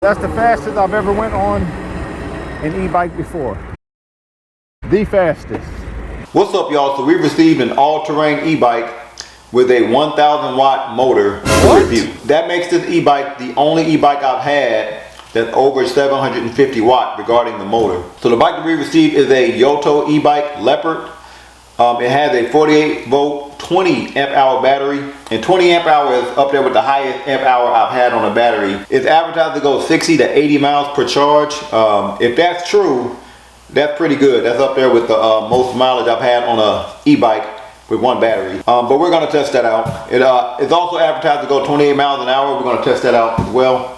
That's the fastest I've ever went on an e-bike before. The fastest. What's up, y'all? So we received an all-terrain e-bike with a 1,000 watt motor to review. That makes this e-bike the only e-bike I've had that's over 750 watt regarding the motor. So the bike that we received is a YOTOBIKE Leopard. It has a 48 volt 20 amp hour battery, and 20 amp hour is up there with the highest amp hour I've had on a battery. It's advertised to go 60 to 80 miles per charge. If that's true, that's pretty good. That's up there with the most mileage I've had on a e-bike with one battery. But we're gonna test that out. It's also advertised to go 28 miles an hour. We're gonna test that out as well.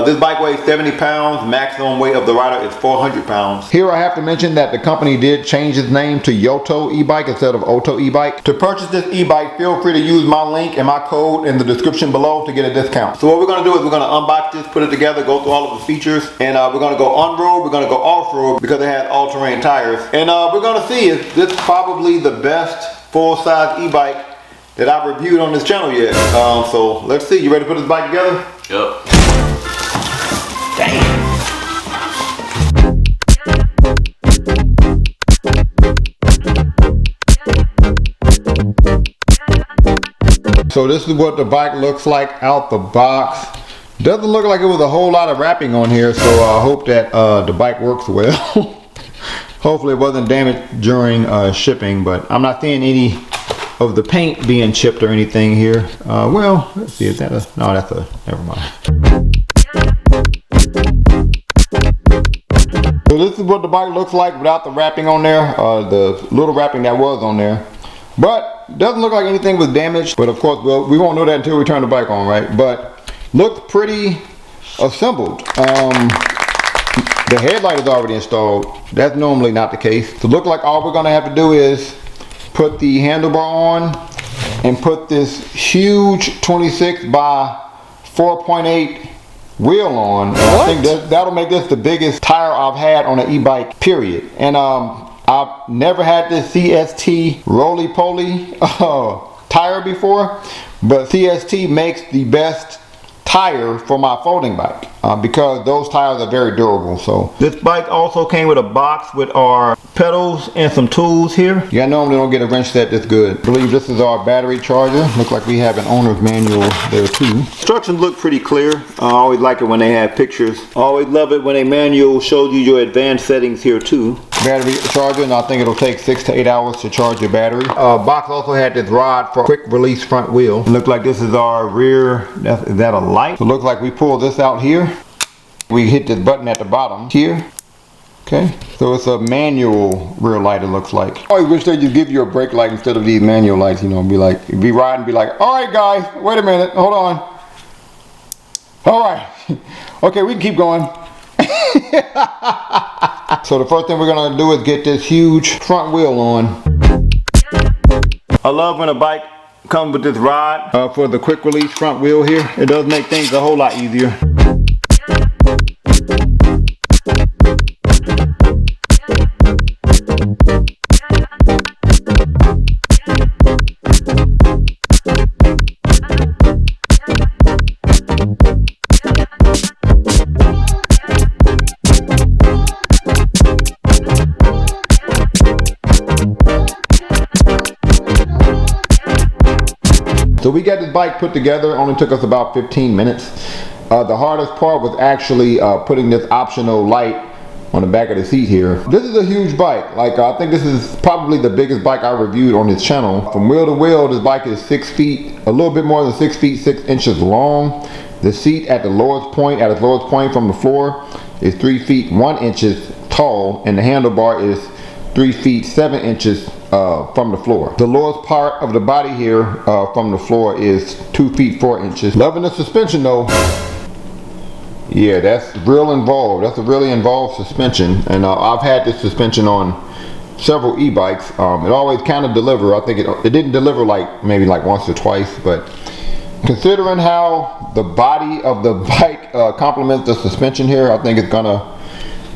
This bike weighs 70 pounds. Maximum weight of the rider is 400 pounds. Here I have to mention that the company did change its name to YOTOBIKE instead of YOTOBIKE. To purchase this e-bike, feel free to use my link and my code in the description below to get a discount. So what we're gonna do is we're gonna unbox this, put it together, go through all of the features, and we're gonna go on-road, we're gonna go off-road because it has all-terrain tires. And we're gonna see if this is probably the best full-size e-bike that I've reviewed on this channel yet. So let's see, you ready to put this bike together? Yep. So this is what the bike looks like out the box. Doesn't look like it was a whole lot of wrapping on here, so I hope that the bike works well. Hopefully it wasn't damaged during shipping, but I'm not seeing any of the paint being chipped or anything here. Well, let's see, is that a, no, that's a, never mind. So this is what the bike looks like without the wrapping on there, the little wrapping that was on there. But doesn't look like anything was damaged. But of course, we won't know that until we turn the bike on, right? But looks pretty assembled. The headlight is already installed. That's normally not the case. So look like all we're gonna have to do is put the handlebar on and put this huge 26 by 4.8 wheel on. I think that'll make this the biggest tire I've had on an e-bike, period. And I've never had this CST roly-poly tire before, but CST makes the best tire for my folding bike because those tires are very durable. So this bike also came with a box with our pedals and some tools here. Yeah, I normally don't get a wrench set this good. I believe this is our battery charger. Look like we have an owner's manual there too. Instructions look pretty clear. I always like it when they have pictures. I always love it when a manual shows you your advanced settings here too. Battery charger, and I think it'll take 6 to 8 hours to charge your battery. Box also had this rod for quick release front wheel. It looked like this is our rear, is that a light? So it looks like we pull this out here. We hit this button at the bottom here. Okay, so it's a manual rear light, it looks like. I wish they'd just give you a brake light instead of these manual lights, you know, be like, be riding, be like, all right guys, wait a minute, hold on. All right, okay, we can keep going. So the first thing we're gonna do is get this huge front wheel on. I love when a bike comes with this rod for the quick release front wheel here. It does make things a whole lot easier. So we got this bike put together, only took us about 15 minutes. The hardest part was actually putting this optional light on the back of the seat here. This is a huge bike. Like I think this is probably the biggest bike I reviewed on this channel. From wheel to wheel, this bike is 6 feet, a little bit more than 6 feet 6 inches long. The seat at the lowest point, from the floor, is 3 feet 1 inches tall, and the handlebar is 3 feet 7 inches from the floor. The lowest part of the body here from the floor is 2 feet 4 inches. Loving the suspension though. Yeah, that's real involved. That's a really involved suspension, and I've had this suspension on several e-bikes. It always kind of deliver. I think it didn't deliver like maybe like once or twice, but considering how the body of the bike complements the suspension here, I think it's gonna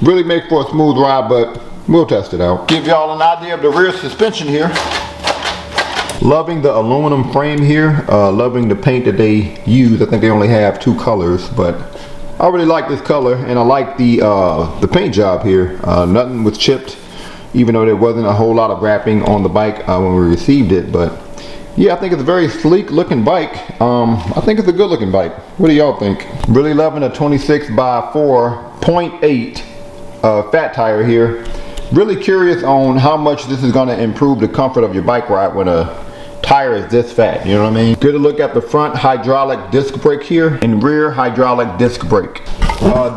really make for a smooth ride, but we'll test it out. Give y'all an idea of the rear suspension here. Loving the aluminum frame here, loving the paint that they use. I think they only have 2 colors, but I really like this color, and I like the paint job here. Nothing was chipped, even though there wasn't a whole lot of wrapping on the bike when we received it. But yeah, I think it's a very sleek looking bike. I think it's a good looking bike. What do y'all think? Really loving a 26 by 4.8 fat tire here. Really curious on how much this is going to improve the comfort of your bike ride when a tire is this fat, you know what I mean? Good to look at the front hydraulic disc brake here and rear hydraulic disc brake.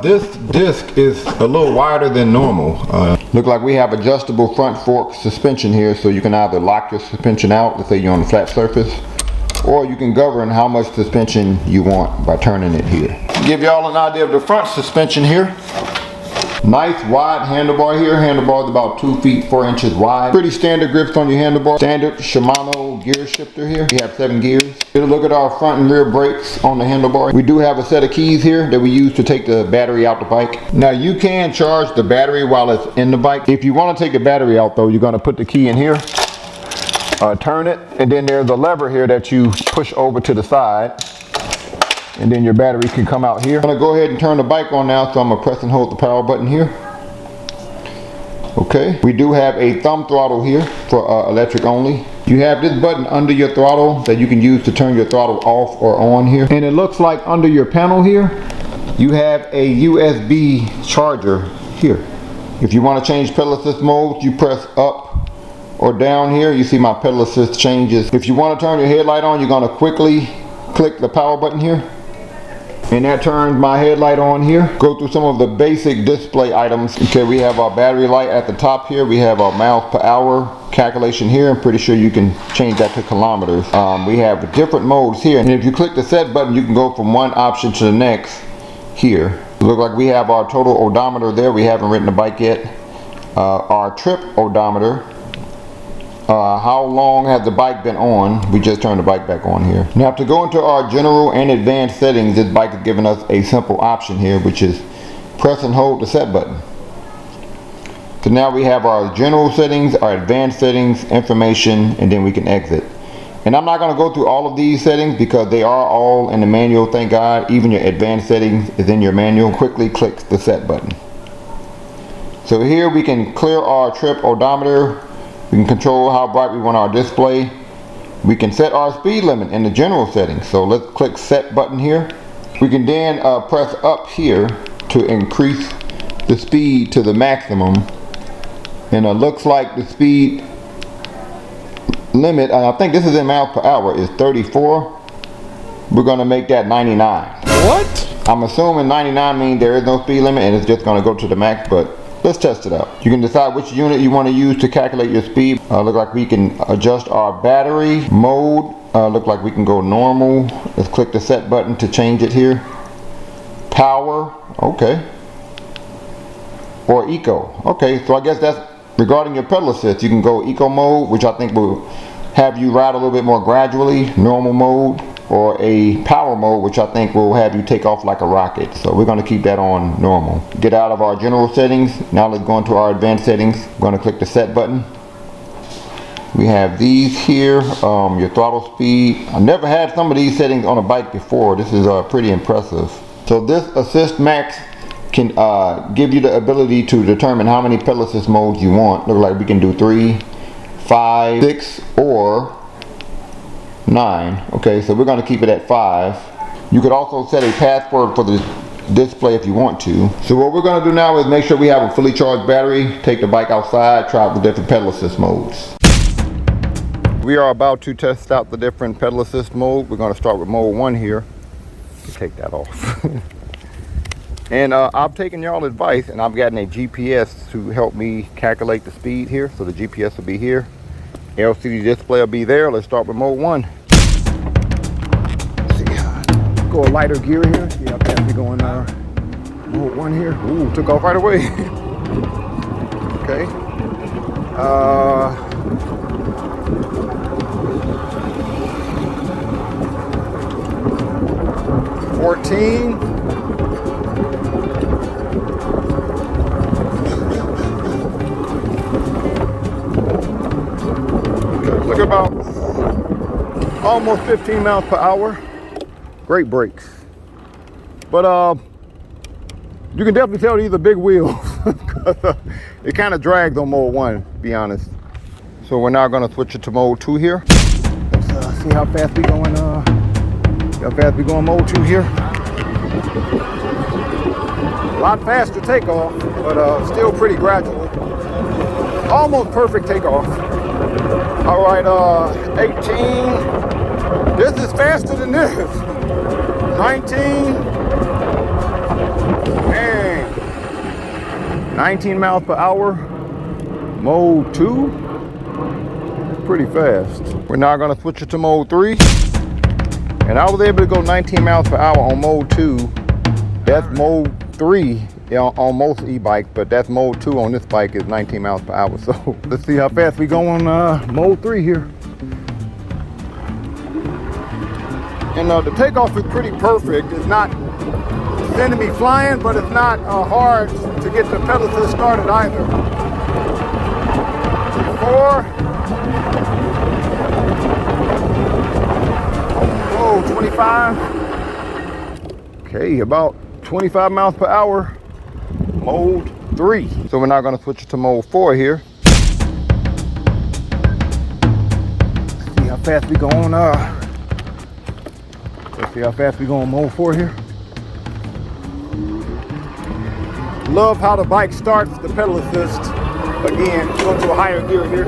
This disc is a little wider than normal. Look like we have adjustable front fork suspension here, so you can either lock your suspension out, let's say you're on a flat surface, or you can govern how much suspension you want by turning it here. Give y'all an idea of the front suspension here. Nice wide handlebar here. Handlebar is about 2 feet 4 inches wide. Pretty standard grips on your handlebar. Standard Shimano gear shifter here. We have 7 gears. Get a look at our front and rear brakes on the handlebar. We do have a set of keys here that we use to take the battery out the bike. Now you can charge the battery while it's in the bike. If you want to take the battery out though, you're going to put the key in here, turn it, and then there's a lever here that you push over to the side, and then your battery can come out here. I'm gonna go ahead and turn the bike on now, so I'm gonna press and hold the power button here. Okay, we do have a thumb throttle here for electric only. You have this button under your throttle that you can use to turn your throttle off or on here. And it looks like under your panel here, you have a USB charger here. If you want to change pedal assist mode, you press up or down here. You see my pedal assist changes. If you want to turn your headlight on, you're gonna quickly click the power button here. And that turns my headlight on here. Go through some of the basic display items. Okay, we have our battery light at the top here. We have our miles per hour calculation here. I'm pretty sure you can change that to kilometers. We have different modes here. And if you click the set button, you can go from one option to the next here. Look like we have our total odometer there. We haven't ridden the bike yet. Our trip odometer. How long has the bike been on? We just turned the bike back on here. Now to go into our general and advanced settings, this bike is giving us a simple option here, which is press and hold the set button. So now we have our general settings, our advanced settings, information, and then we can exit. And I'm not going to go through all of these settings because they are all in the manual, thank God. Even your advanced settings is in your manual. Quickly click the set button. So here we can clear our trip odometer. We can control how bright we want our display. We can set our speed limit in the general settings. So let's click set button here. We can then press up here to increase the speed to the maximum. And it looks like the speed limit, I think this is in miles per hour, is 34. We're going to make that 99. What? I'm assuming 99 means there is no speed limit and it's just going to go to the max, but let's test it out. You can decide which unit you want to use to calculate your speed. Look like we can adjust our battery mode. Look like we can go normal. Let's click the set button to change it here. Power, okay. Or eco, okay. So I guess that's regarding your pedal assist. You can go eco mode, which I think will have you ride a little bit more gradually. Normal mode, or a power mode, which I think will have you take off like a rocket. So we're going to keep that on normal. Get out of our general settings. Now let's go into our advanced settings. I'm going to click the set button. We have these here, your throttle speed. I never had some of these settings on a bike before. This is pretty impressive. So this Assist Max can give you the ability to determine how many pedal assist modes you want. Look like we can do 3, 5, 6, or 9. Okay, so we're going to keep it at 5. You could also set a password for the display if you want to. So what we're going to do now is make sure we have a fully charged battery, take the bike outside, try out the different pedal assist modes. We are about to test out the different pedal assist mode. We're going to start with mode 1 here. Take that off. And I've taken y'all advice and I've gotten a GPS to help me calculate the speed here. So the GPS will be here. LCD display will be there. Let's start with mode 1. Let's see, go a lighter gear here. Yeah, I have to go in mode 1 here. Ooh, took off right away. Okay. 14. Look, about almost 15 miles per hour. Great brakes. But You can definitely tell these are big wheels. It kind of drags on mode 1, to be honest. So we're now gonna switch it to mode 2 here. Let's see how fast we going. How fast we going mode 2 here. A lot faster takeoff, but still pretty gradual. Almost perfect takeoff. All right, 18. This is faster than this. 19. Man. 19 miles per hour. Mode 2. Pretty fast. We're now gonna switch it to mode 3. And I was able to go 19 miles per hour on mode 2. That's mode 3 on most e-bikes, but that's mode 2 on this bike is 19 miles per hour. So let's see how fast we go on mode 3 here. And the takeoff is pretty perfect. It's not sending me flying, but it's not hard to get the pedal assist started either. 4. Oh, 25. Okay, about 25 miles per hour. Mode 3. So we're now going to switch it to mode 4 here. Let's see how fast we go on. Let's see how fast we go on mode 4 here. Love how the bike starts the pedal assist. Again, going to a higher gear here.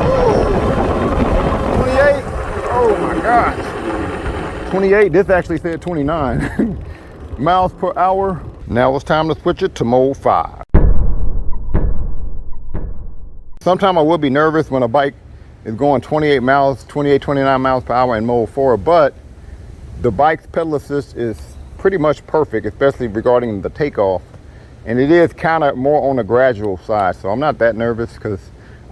Oh, 28. Oh my gosh. 28, this actually said 29 miles per hour. Now it's time to switch it to mode 5. Sometimes I will be nervous when a bike is going 28, 29 miles per hour in mode 4, but the bike's pedal assist is pretty much perfect, especially regarding the takeoff. And it is kind of more on the gradual side, so I'm not that nervous because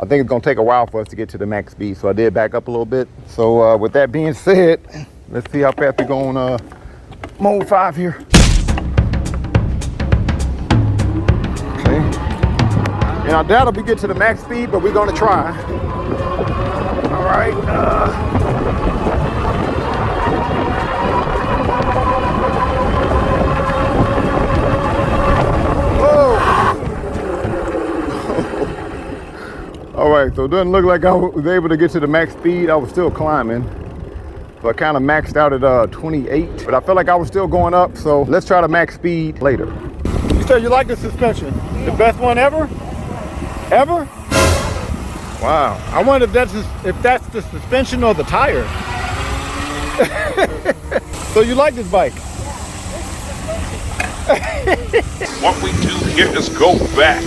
I think it's gonna take a while for us to get to the max speed. So I did back up a little bit. So with that being said, let's see how fast we go on mode 5 here. Okay. And I doubt if we get to the max speed, but we're gonna try. All right. Whoa. All right, so it doesn't look like I was able to get to the max speed. I was still climbing. So I kind of maxed out at 28, but I felt like I was still going up. So let's try the max speed later. You said you like the suspension? Yeah. The best one ever? Ever? Wow. I wonder if that's the suspension or the tire. So you like this bike? What we do here is go back.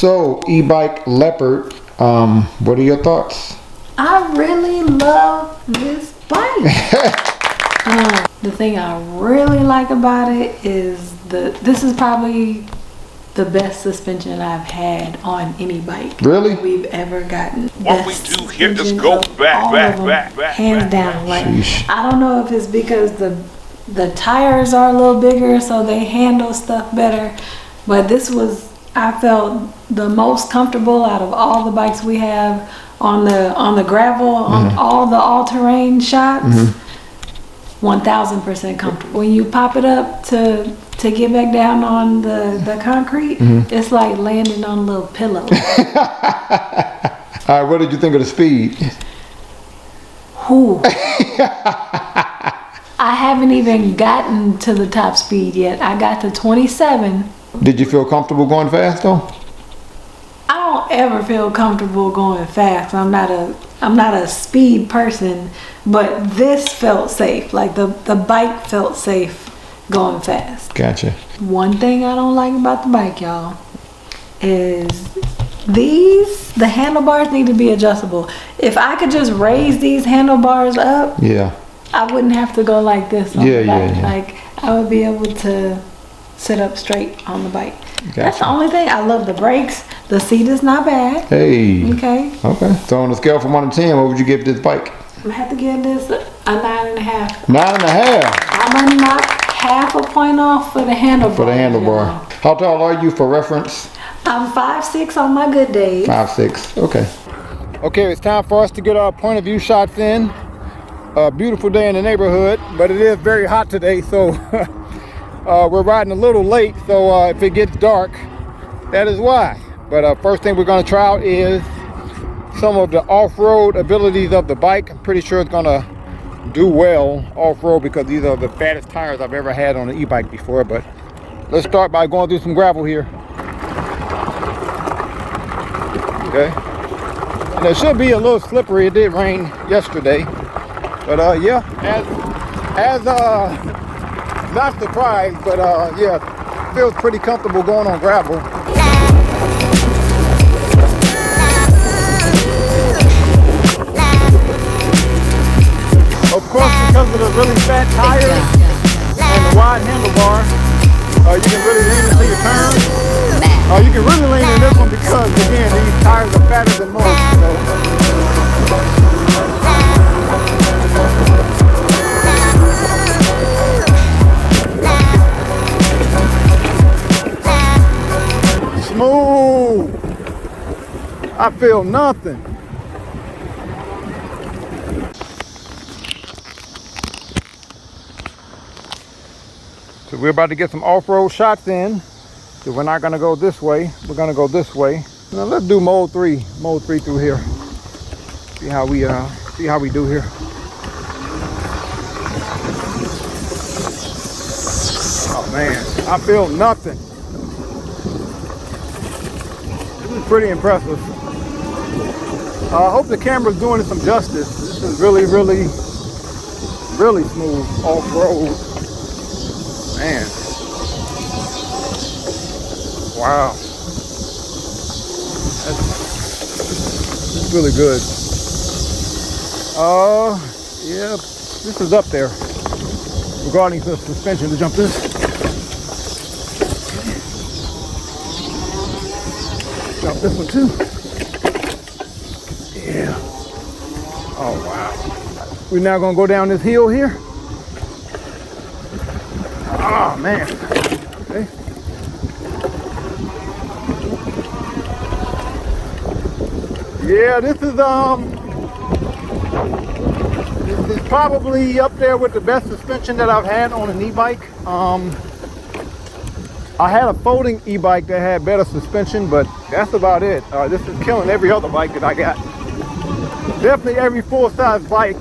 So, e-bike Leopard, what are your thoughts? I really love this bike. The thing I really like about it is this is probably the best suspension I've had on any bike. Really? We've ever gotten. What we do here is go back. Hands down. Like, Sheesh. I don't know if it's because the tires are a little bigger, so they handle stuff better, but this was, I felt the most comfortable out of all the bikes we have on the gravel, on all the all-terrain shots. 1000% comfortable. When you pop it up to get back down on the concrete, it's like landing on a little pillow. All right, what did you think of the speed? Whew. I haven't even gotten to the top speed yet. I got to 27. Did you feel comfortable going fast though? I don't ever feel comfortable going fast. I'm not a speed person, but this felt safe. Like the bike felt safe going fast. Gotcha. One thing I don't like about the bike, y'all, is the handlebars need to be adjustable. If I could just raise these handlebars up, Yeah. I wouldn't have to go like this on Yeah, the bike. yeah. Like I would be able to sit up straight on the bike. Gotcha. That's the only thing. I love the brakes. The seat is not bad. Hey. Okay. Okay. So on a scale from 1 to 10, what would you give this bike? I'm gonna have to give this a 9.5. 9.5 I'm gonna knock half a point off for the handlebar. for the handlebar. How tall are you for reference? I'm 5'6" on my good days. 5'6". Okay. Okay, it's time for us to get our point of view shots in. A beautiful day in the neighborhood, but it is very hot today, so we're riding a little late, so if it gets dark, that is why. But first thing we're going to try out is some of the off-road abilities of the bike. I'm pretty sure it's going to do well off-road because these are the fattest tires I've ever had on an e-bike before. But let's start by going through some gravel here. Okay. And it should be a little slippery. It did rain yesterday. But yeah, as not surprised, but yeah, feels pretty comfortable going on gravel. Of course, because of the really fat tires and the wide handlebar, you can really lean into your turn. You can really lean in this one because, again, these tires are fatter than most. Smooth. I feel nothing. So we're about to get some off-road shots in. So we're not gonna go this way. We're gonna go this way. Now let's do mode 3 through here. See how we do here. Oh man, I feel nothing. This is pretty impressive. I hope the camera's doing it some justice. This is really, really, really smooth off-road. Man. Wow. That's really good. Yeah, this is up there. Regarding the suspension, to jump this. Jump this one too. Yeah. Oh wow. We're now gonna go down this hill here. Oh man. Okay. Yeah, this is probably up there with the best suspension that I've had on an e-bike. I had a folding e-bike that had better suspension, but that's about it. This is killing every other bike that I got. Definitely every full-size bike.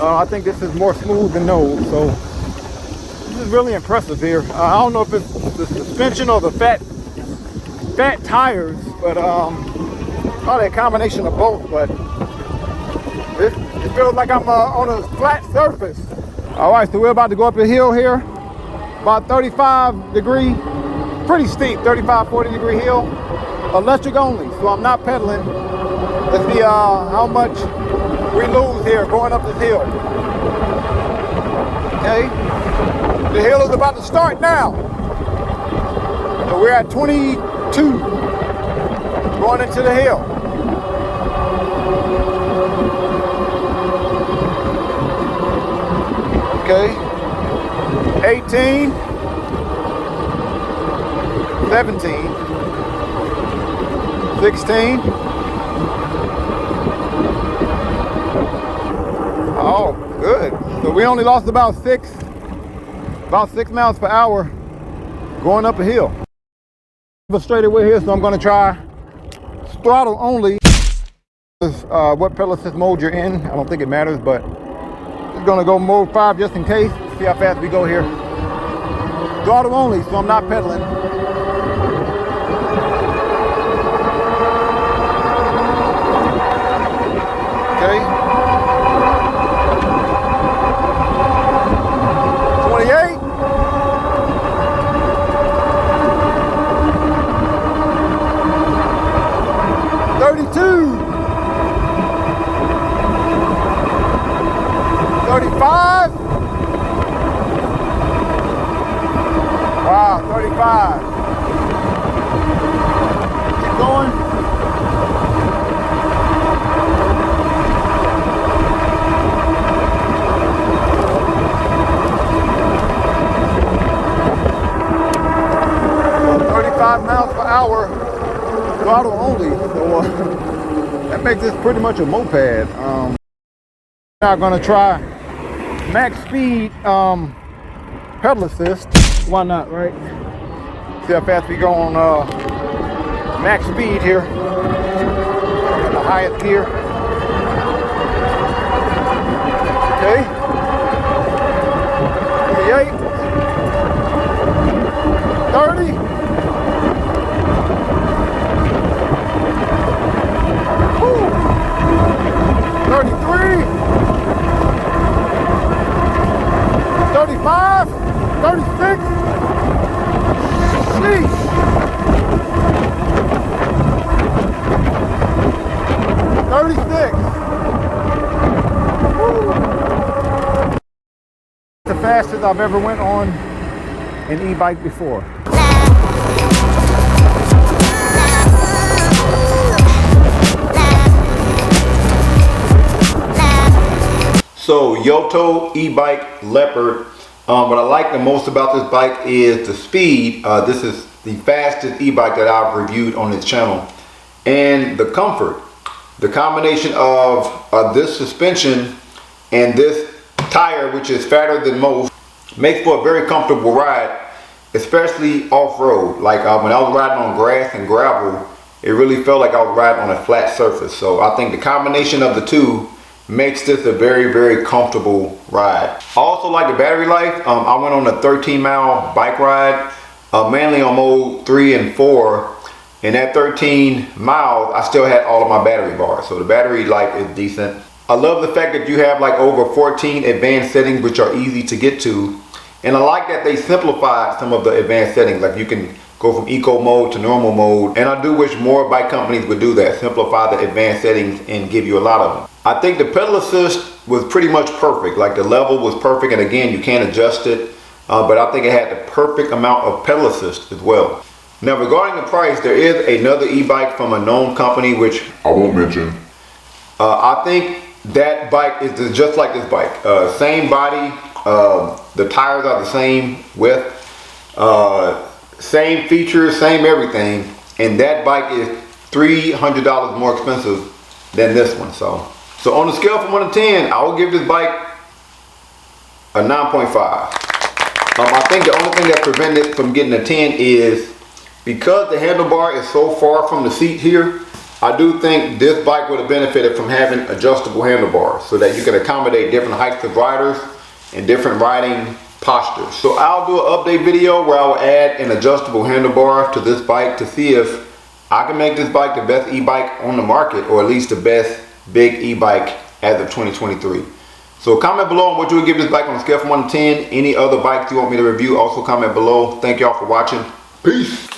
I think this is more smooth than those. So this is really impressive here. I don't know if it's the suspension or the fat tires, but probably a combination of both. But it feels like I'm on a flat surface. All right, so we're about to go up a hill here. About 35 degree, pretty steep, 35, 40 degree hill. Electric only, so I'm not pedaling. Let's see how much we lose here going up this hill. Okay, the hill is about to start now. So we're at 22 going into the hill. Okay, 18, 17, 16. Oh, good. So we only lost about 6 miles per hour going up a hill. A straightaway here, so I'm going to try throttle only. What pedal assist mode you're in, I don't think it matters, but I'm going to go mode 5 just in case. See how fast we go here. Throttle only, so I'm not pedaling. Okay. 28. 32. 35. Wow, 35. Keep going. 35 miles per hour, throttle only. So that makes this pretty much a moped. Now gonna try max speed pedal assist. Why not, right? See how fast we go on max speed here. The highest gear. Okay. 28. 30. 33. 35. 36. Sheesh. 36. Woo. The fastest I've ever went on an e-bike before. So YOTOBIKE Leopard. What I like the most about this bike is the speed. This is the fastest e-bike that I've reviewed on this channel. And the comfort. The combination of this suspension and this tire, which is fatter than most, makes for a very comfortable ride, especially off-road. Like when I was riding on grass and gravel, it really felt like I was riding on a flat surface. So I think the combination of the two makes this a very, very comfortable ride. I also like the battery life. I went on a 13-mile bike ride, mainly on mode 3 and 4. And at 13 miles, I still had all of my battery bars. So the battery life is decent. I love the fact that you have like over 14 advanced settings, which are easy to get to. And I like that they simplified some of the advanced settings. Like you can go from eco mode to normal mode. And I do wish more bike companies would do that. Simplify the advanced settings and give you a lot of them. I think the pedal assist was pretty much perfect. Like the level was perfect. And again, you can't adjust it. But I think it had the perfect amount of pedal assist as well. Now regarding the price, there is another e-bike from a known company, which I won't mention. I think that bike is just like this bike. Same body, the tires are the same width, same features, same everything. And that bike is $300 more expensive than this one. So on a scale from 1 to 10, I will give this bike a 9.5. I think the only thing that prevented it from getting a 10 is because the handlebar is so far from the seat here. I do think this bike would have benefited from having adjustable handlebars so that you can accommodate different heights of riders and different riding postures. So I'll do an update video where I will add an adjustable handlebar to this bike to see if I can make this bike the best e-bike on the market, or at least the best big e-bike as of 2023. So comment below on what you would give this bike on a scale from 1 to 10. Any other bikes you want me to review, also comment below. Thank y'all for watching. Peace.